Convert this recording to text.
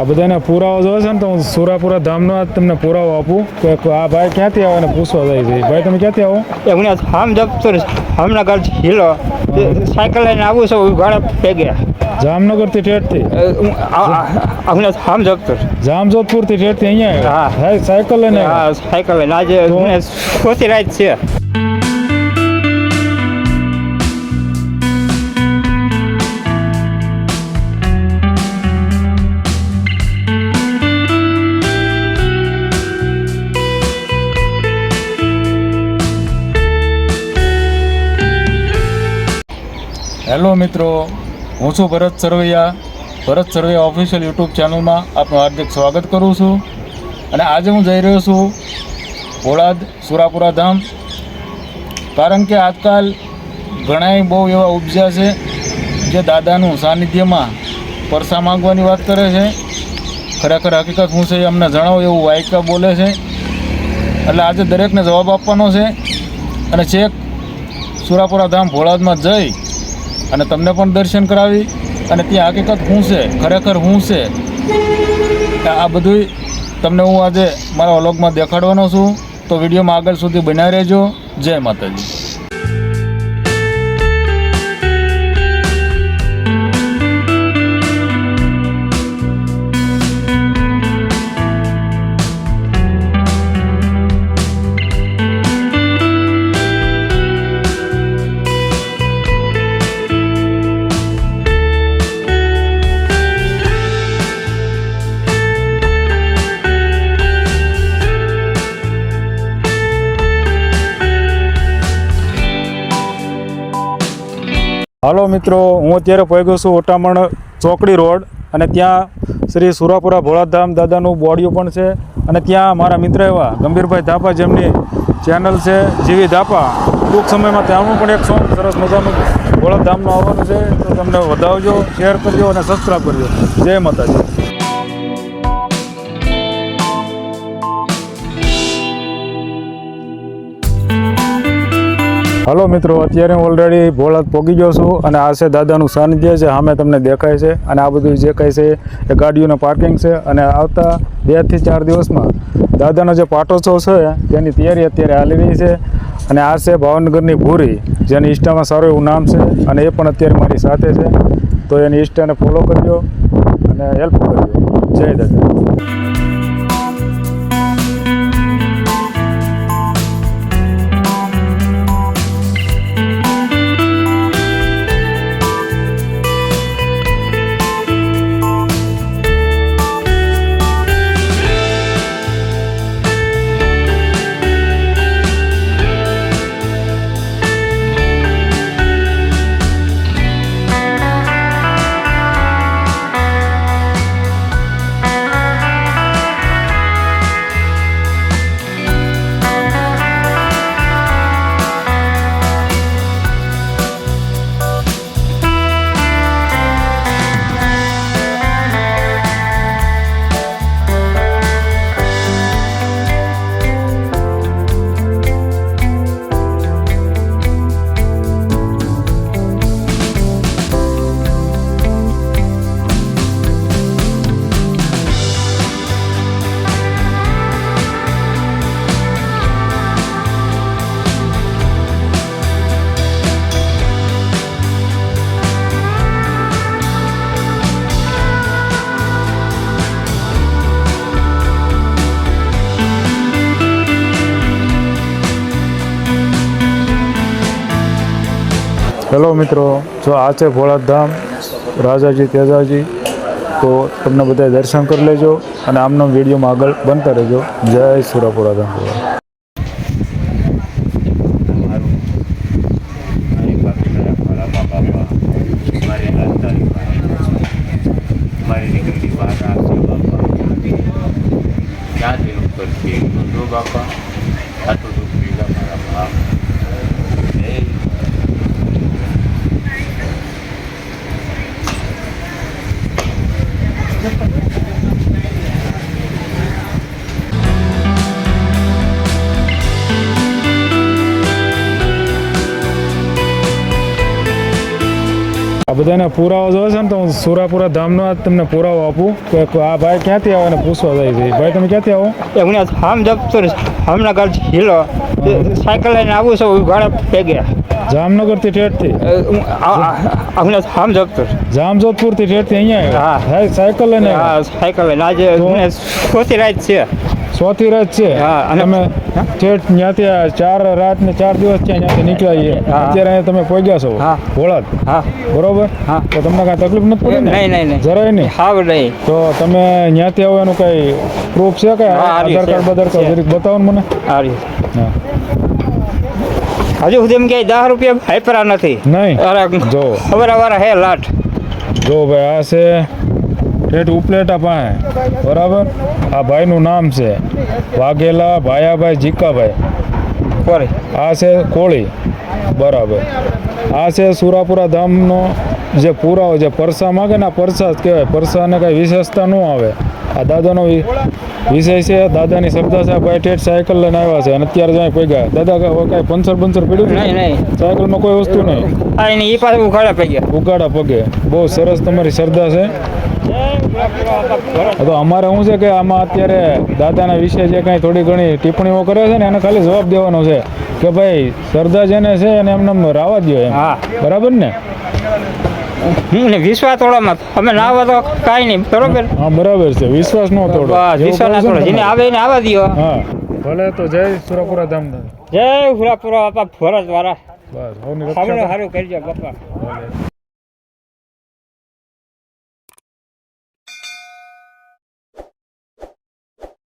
આ બધાને પુરાવો જોવે છે ને તો હું સુરાપુરા ધામનો આજ તમને પુરાવો આપું કે આ ભાઈ ક્યાંથી આવે ને પૂછવા જાય છે. ભાઈ તમે ક્યાંથી આવો? એ હું આમ જપતો હમણાં ઘર હિલો સાયકલ લઈને આવું છું ઘણા ભેગે જામનગરથી ઠેઠથી હમણાં આમ જપતો જામજોધપુરથી ઠેઠથી અહીંયા હા. આવ્યા સાયકલ લઈને આવ્યા? હા સાયકલ લઈને આજે ખોટી રાત છે. હેલો મિત્રો, હું છું ભરત સરવૈયા ઓફિશિયલ યુટ્યુબ ચેનલમાં આપનું હાર્દિક સ્વાગત કરું છું. અને આજે હું જઈ રહ્યો છું ભોળાદ સુરાપુરા ધામ, કારણ કે આજકાલ ઘણાય બહુ એવા ઉપજ્યા છે જે દાદાનું સાનિધ્યમાં પરસા માંગવાની વાત કરે છે. ખરેખર હકીકત શું છે એ અમને જણાવો એવું વાયકા બોલે છે. એટલે આજે દરેકને જવાબ આપવાનો છે અને છેક સુરાપુરા ધામ ભોળાદમાં જઈ અને તમને પણ દર્શન કરાવી અને ત્યાં હકીકત શું છે, ખરેખર શું છે, આ બધું તમને હું આજે મારા વ્લોગમાં દેખાડવાનો છું. તો વિડીયોમાં આગળ સુધી બન્યા રહેજો. જય માતાજી. હાલો મિત્રો, હું અત્યારે પહોંચ્યો છું ઓટામણ ચોકડી રોડ અને ત્યાં શ્રી સુરાપુરા ભોળાધામ દાદાનું બોડિયું પણ છે. અને ત્યાં મારા મિત્ર એવા ગંભીરભાઈ ધાપા, જેમની ચેનલ છે જીવી ધાપા, ટૂંક સમયમાં ત્યાંનું પણ એક સોંગ સરસ મજાનું ભોળાધામનું આવવાનું છે. તો તમને વધાવજો, શેર કરજો અને સબસ્ક્રાઈબ કરજો. જય માતાજી. હલો મિત્રો, અત્યારે હું ઓલરેડી ભોળાદ પહોંચી ગયો છું અને આ છે દાદાનું સાનિધ્ય છે. સામે તમને દેખાય છે અને આ બધું જે કંઈ છે એ ગાડીઓનું પાર્કિંગ છે. અને આવતા 2 થી 4 દિવસમાં દાદાનો જે પાટોત્સવ છે તેની તૈયારી અત્યારે હાલી રહી છે. અને આ છે ભાવનગરની ભૂરી, જેની ઇન્સ્ટામાં સારું એવું નામ છે અને એ પણ અત્યારે મારી સાથે છે. તો એની ઇન્સ્ટાને ફોલો કરજો અને હેલ્પ કરજો. જય દાદા. હેલો મિત્રો, જો આ છે ભોળાધામ રાજાજી તેજાજી. તો તમને બધા દર્શન કરી લેજો અને આમનો વિડીયોમાં આગળ બનતા રહેજો. જય સુરાપુરા ધામ. આ બધાને પુરાવો જોવે છે ને તો હું સુરાપુરા ધામનો આજ તમને પુરાવો આપું કે આ ભાઈ ક્યાંથી આવે ને પૂછવા જાય છે ભાઈ તમે ક્યાંથી આવો એ હું આમ જતો હમણાં ઘર હિલો સાયકલ લઈને આવું છું ઘરે ભેગે જામનગરથી ઠેઠથી હમણાં આમ જતો જામજોધપુરથી ઠેઠથી અહીંયા હા. આવ્યા સાયકલ લઈને આવ્યા? હા સાયકલ લઈને આજે મને ખોટી રાત છે ચોથી રાત છે હા, અને- તમે ઠેઠ ત્યાંથી આ 4 રાત ને 4 દિવસ છે ત્યાંથી નીકળ્યા છીએ હા. અત્યારે અહીંયા તમે પહોંચ્યા છો હા. ભોળાદ હા બરોબર હા. તો તમને કાંઈ તકલીફ નથી પડી ને નહીં નહીં નહીં જરાય નહીં હાવ નહીં તો તમે ત્યાંથી આવો એનું કઈ પ્રૂફ છે કે હા, આ રહ્યું આધાર કાર્ડ છે. બધાર કાર્ડ જરીક બતાવો ને મને આ રહ્યું હા હજુ સુધી એમ કે 10 રૂપિયા હાઈપરા નથી નહીં અરે જો ખબર હે લાટ જો ભાઈ આ છે ઠેઠ ઉપલેટા પાસે બરાબર આ ભાઈનું નામ છે વાઘેલા ભાયાભાઈ જીકાભાઈ કોરી આ છે કોળી બરાબર આ છે સુરાપુરા ધામનો જે પુરાવો જે પરસા માગે ને આ પરસા જ કહેવાય પરસાને કાંઈ વિશેષતા ન આવે આ દાદાનો વિષય છે દાદાની શ્રદ્ધા છે આ ભાઈ ઠેઠ સાયકલ લઈને આવ્યા છે અને અત્યારે જ અહીં પગ્યા દાદા કાંઈ પંચર પડ્યું નહીં નહીં સાયકલમાં કોઈ વસ્તુ નહીં આ એની એ પાસે ઉઘાડા પડી ગયા ઉગાડા પગે બહુ સરસ તમારી શ્રદ્ધા છે તો અમારે શું છે કે આમાં અત્યારે દાદાના વિશે જે કાંઈ થોડી ઘણી ટિપ્પણીઓ કરે છે ને એને ખાલી જવાબ દેવાનો છે કે ભાઈ શ્રદ્ધા જેને છે એને એમને રાવા દો એમ હા. બરાબર ને હું ને વિશ્વાસ તોડામાં અમે ના આવા તો કાંઈ નહીં બરોબર હા બરાબર છે વિશ્વાસ નો તોડો બસ વિશ્વાસ ના તોડો જેને આવે એને આવવા દો હા ભલે તો જય સુરાપુરા ધામ જય હુરાપુરા બાપા ફરજ વાળા બસ સૌની રક્ષા સારું કરો. સારું કરજો બાપા ભલે.